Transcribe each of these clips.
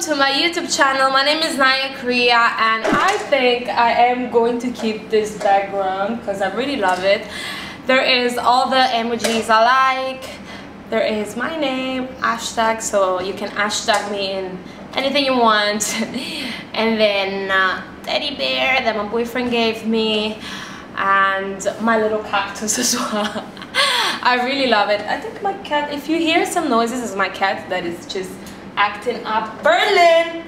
to my YouTube channel. My name is Nya Crea and I think I am going to keep this background because I really love it. There is all the emojis I like. There is my name, hashtag, so you can hashtag me in anything you want. And then teddy bear that my boyfriend gave me, and my little cactus as well. I really love it. I think my cat, if you hear some noises, is my cat that is just acting up. Berlin!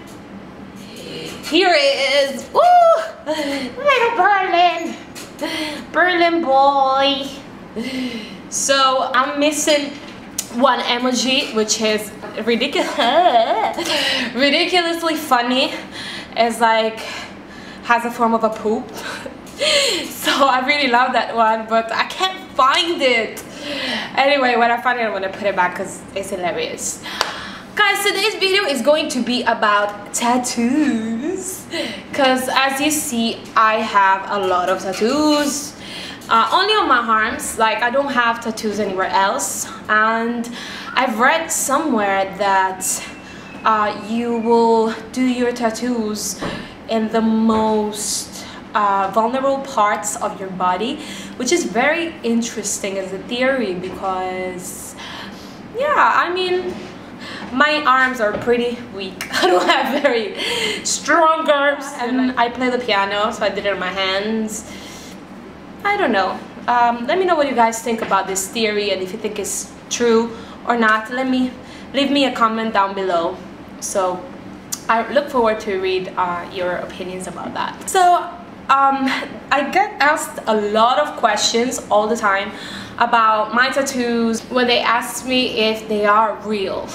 Here it is! Woo! Little Berlin! Berlin boy! So I'm missing one emoji, which is ridiculously funny. It's like, has a form of a poop. So I really love that one, but I can't find it. Anyway, when I find it, I'm gonna put it back because it's hilarious. Guys, today's video is going to be about tattoos, because as you see, I have a lot of tattoos, only on my arms. Like, I don't have tattoos anywhere else. And I've read somewhere that you will do your tattoos in the most vulnerable parts of your body, which is very interesting as a theory, because yeah, I mean, my arms are pretty weak. I don't have very strong arms, and I play the piano, so I did it on my hands. I don't know. Let me know what you guys think about this theory, and if you think it's true or not. Leave me a comment down below. So I look forward to read your opinions about that. So I get asked a lot of questions all the time about my tattoos when they ask me if they are real.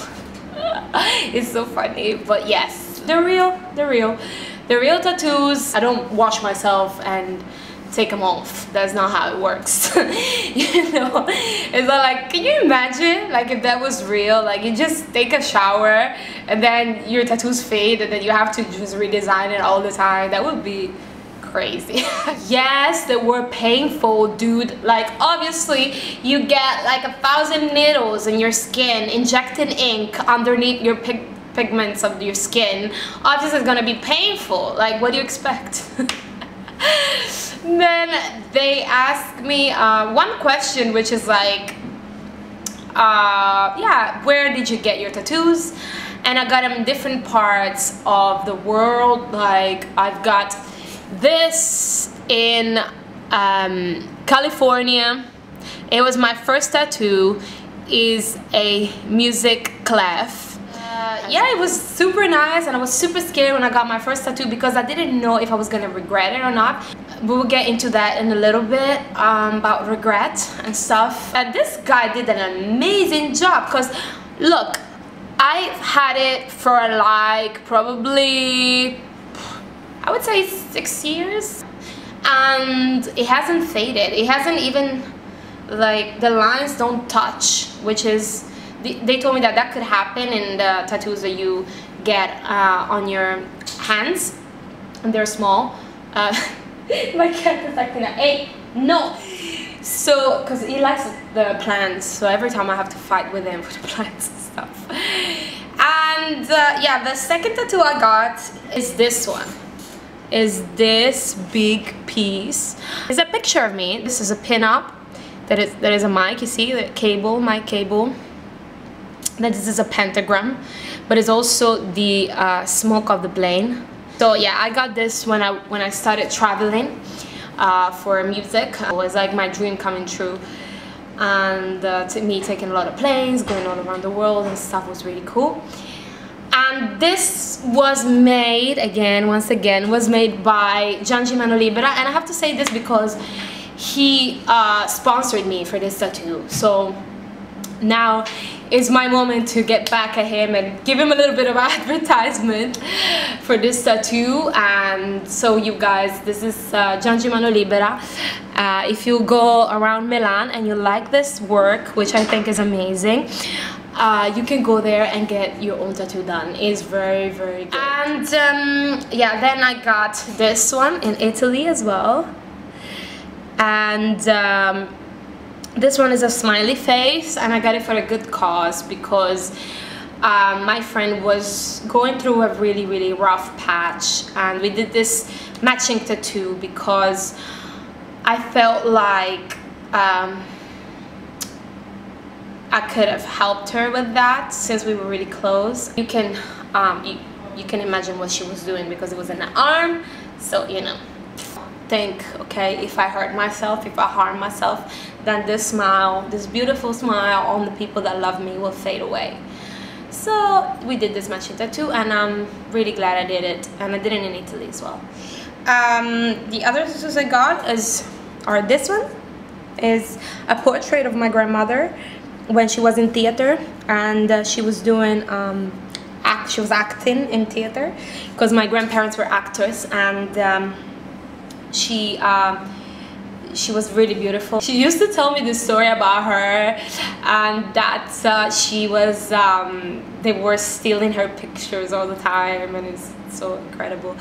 It's so funny, but yes, they're real. They're real tattoos. I don't wash myself and take them off. That's not how it works. You know, it's not like, can you imagine, like, if that was real? Like, you just take a shower and then your tattoos fade and then you have to just redesign it all the time. That would be crazy. Yes, they were painful, dude. Like, obviously you get like 1,000 needles in your skin, injecting ink underneath your pigments of your skin. Obviously it's gonna be painful. Like, what do you expect? Then they ask me one question, which is like, yeah, where did you get your tattoos? And I got them in different parts of the world. Like, I've got this in California. It was my first tattoo. Is a music clef. Yeah, it was super nice, and I was super scared when I got my first tattoo because I didn't know if I was gonna regret it or not. We'll get into that in a little bit, about regret and stuff. And this guy did an amazing job, because look, I've had it for like probably, I would say 6 years, and it hasn't faded. It hasn't even, like, the lines don't touch, which is, they told me that that could happen in the tattoos that you get on your hands, and they're small. My cat is acting like, hey, no. So, because he likes the plants, so every time I have to fight with him for the plants and stuff. And yeah, the second tattoo I got is this one. Is this big piece. It's a picture of me. This is a pin-up. That is a mic, you see, the cable, mic cable. That this is a pentagram, but it's also the smoke of the plane. So yeah, I got this when I started traveling for music. It was like my dream coming true, and to me, taking a lot of planes, going all around the world and stuff was really cool. And this was made, once again, was made by Nya Crea, and I have to say this because he sponsored me for this tattoo. So now it's my moment to get back at him and give him a little bit of advertisement for this tattoo. And so you guys, this is Nya Crea. If you go around Milan and you like this work, which I think is amazing, you can go there and get your own tattoo done. It's very, very good. And yeah, then I got this one in Italy as well. And this one is a smiley face, and I got it for a good cause, because my friend was going through a really rough patch, and we did this matching tattoo because I felt like I could have helped her with that since we were really close. You can imagine what she was doing because it was in the arm, so you know. Think, okay, if I hurt myself, if I harm myself, then this smile, this beautiful smile on the people that love me will fade away. So we did this matching tattoo, and I'm really glad I did it, and I did it in Italy as well. The other tattoos I got are this one is a portrait of my grandmother when she was in theater, and she was doing she was acting in theater because my grandparents were actors, and she was really beautiful. She used to tell me this story about her, and that she was they were stealing her pictures all the time, and it's so incredible.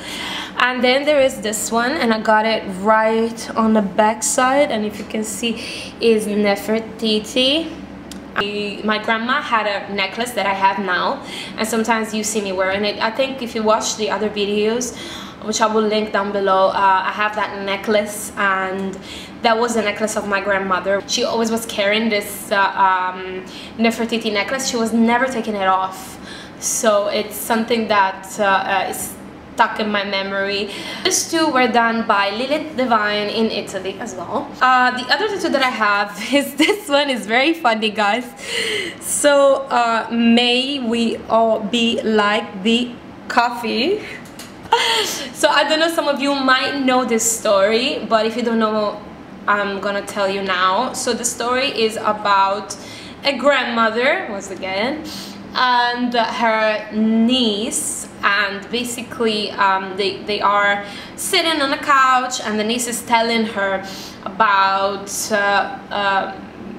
And then there is this one, and I got it right on the back side, and if you can see, is Nefertiti. My grandma had a necklace that I have now, and sometimes you see me wearing it. I think if you watch the other videos, which I will link down below, I have that necklace, and that was the necklace of my grandmother. She always was carrying this Nefertiti necklace. She was never taking it off, so it's something that is stuck in my memory. These two were done by Lilith Divine in Italy as well. The other tattoo that I have is this one. Is very funny, guys. So may we all be like the coffee. So I don't know, some of you might know this story, but if you don't know, I'm gonna tell you now. So the story is about a grandmother, once again, and her niece, and basically they are sitting on a couch, and the niece is telling her about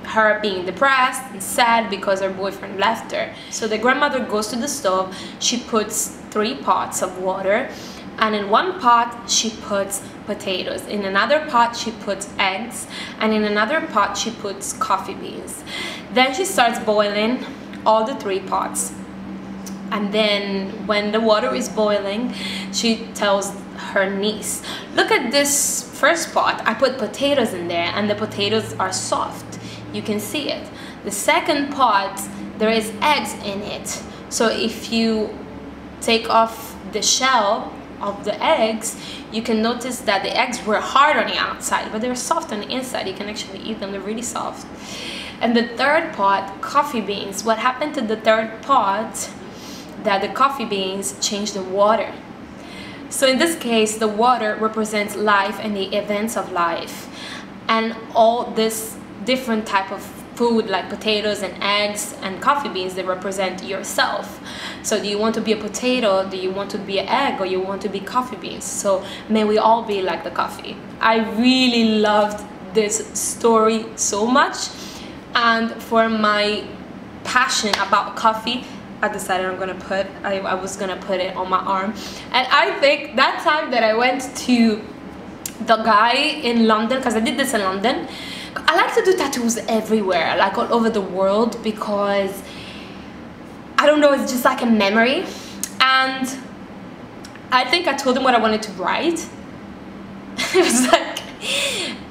her being depressed and sad because her boyfriend left her. So the grandmother goes to the stove, she puts 3 pots of water, and in one pot she puts potatoes, in another pot she puts eggs, and in another pot she puts coffee beans. Then she starts boiling all the 3 pots, and then when the water is boiling, she tells her niece, look at this first pot, I put potatoes in there, and the potatoes are soft, you can see it. The second pot, there is eggs in it, so if you take off the shell of the eggs, you can notice that the eggs were hard on the outside, but they're soft on the inside. You can actually eat them, they're really soft. And the third pot, coffee beans. What happened to the third pot? That the coffee beans changed the water. So in this case, the water represents life and the events of life, and all this different type of food like potatoes and eggs and coffee beans, they represent yourself. So do you want to be a potato, do you want to be an egg, or you want to be coffee beans? So may we all be like the coffee. I really loved this story so much, and for my passion about coffee, I decided I was gonna put it on my arm. And I think that time that I went to the guy in London, because I did this in London, I like to do tattoos everywhere, like all over the world, because I don't know, it's just like a memory. And I think I told him what I wanted to write. It was like,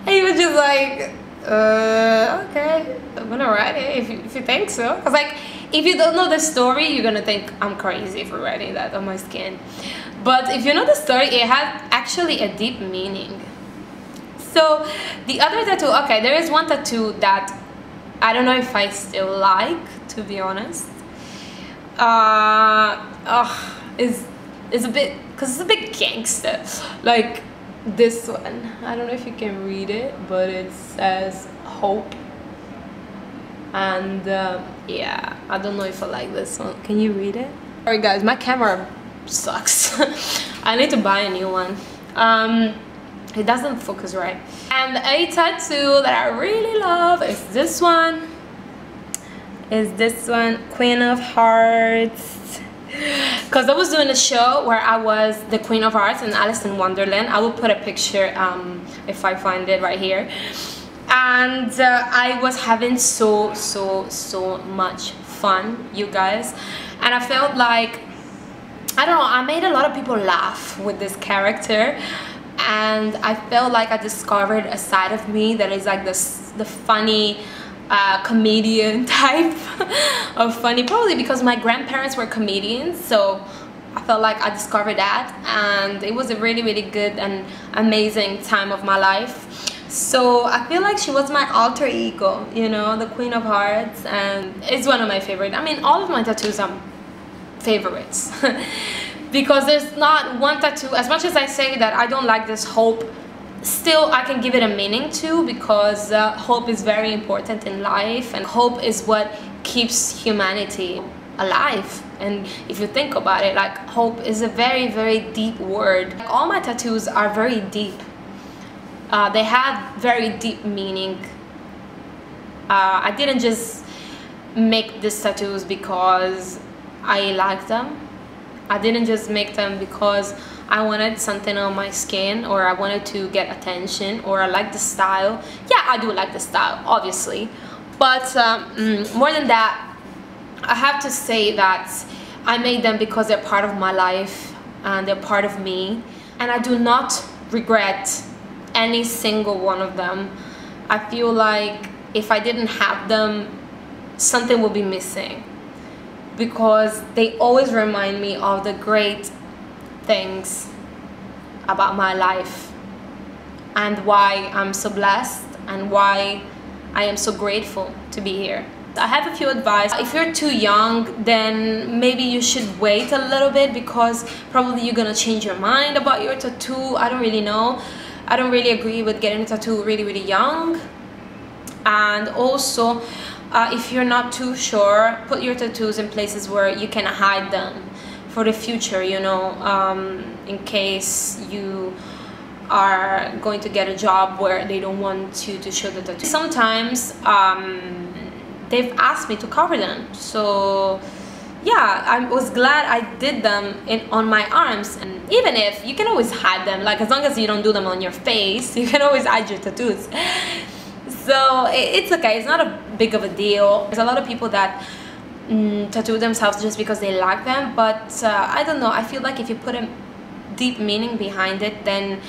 he was just like, okay, I'm gonna write it if you think so. I was like, if you don't know the story, you're gonna think I'm crazy for writing that on my skin. But if you know the story, it has actually a deep meaning. So the other tattoo, okay, there is one tattoo that I don't know if I still like, to be honest. It's a bit, because it's a bit gangster, like this one. I don't know if you can read it, but it says hope. And yeah, I don't know if I like this one. Can you read it? Sorry guys, my camera sucks. I need to buy a new one. It doesn't focus right. And a tattoo that I really love is this one. Queen of Hearts. Because I was doing a show where I was the Queen of Hearts in Alice in Wonderland. I will put a picture if I find it right here. And I was having so much fun, you guys. and I felt like, I don't know, I made a lot of people laugh with this character, and I felt like I discovered a side of me that is like the funny comedian type of funny, probably because my grandparents were comedians, so I felt like I discovered that, and it was a really, really good and amazing time of my life. So I feel like she was my alter ego, you know, the Queen of Hearts, and it's one of my favorites. I mean, all of my tattoos are favorites because there's not one tattoo, as much as I say that I don't like this hope, still I can give it a meaning to, because hope is very important in life, and hope is what keeps humanity alive. And if you think about it, like, hope is a very, very deep word. Like, all my tattoos are very deep. They have very deep meaning. I didn't just make these tattoos because I like them. I didn't just make them because I wanted something on my skin, or I wanted to get attention, or I like the style. Yeah, I do like the style, obviously, but more than that, I have to say that I made them because they're part of my life and they're part of me, and I do not regret any single one of them. I feel like if I didn't have them, something would be missing, because they always remind me of the great things about my life and why I'm so blessed and why I am so grateful to be here. I have a few advice. If you're too young, then maybe you should wait a little bit, because probably you're gonna change your mind about your tattoo. I don't really know. I don't really agree with getting a tattoo really, really young. And also, if you're not too sure, put your tattoos in places where you can hide them for the future, you know, in case you are going to get a job where they don't want you to show the tattoo. Sometimes they've asked me to cover them, so yeah, I was glad I did them on my arms. And even if you can always hide them, like, as long as you don't do them on your face, you can always hide your tattoos. So it's okay, it's not a big of a deal. There's a lot of people that tattoo themselves just because they like them, but I don't know, I feel like if you put a deep meaning behind it, then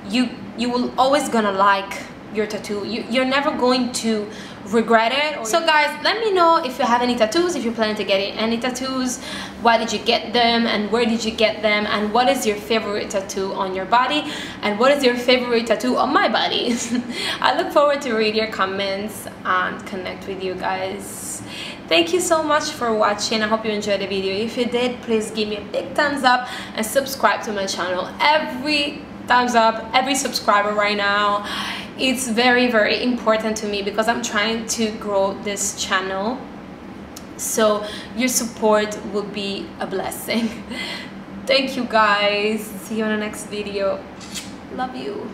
you will always gonna like your tattoo. You're never going to regret it. So guys, let me know if you have any tattoos, if you're planning to get any tattoos, why did you get them, and where did you get them, and what is your favorite tattoo on your body, and what is your favorite tattoo on my body. I look forward to read your comments and connect with you guys. Thank you so much for watching. I hope you enjoyed the video. If you did, please give me a big thumbs up and subscribe to my channel. Every thumbs up, every subscriber right now, it's very, very important to me, because I'm trying to grow this channel, so your support would be a blessing. Thank you guys. See you in the next video. Love you.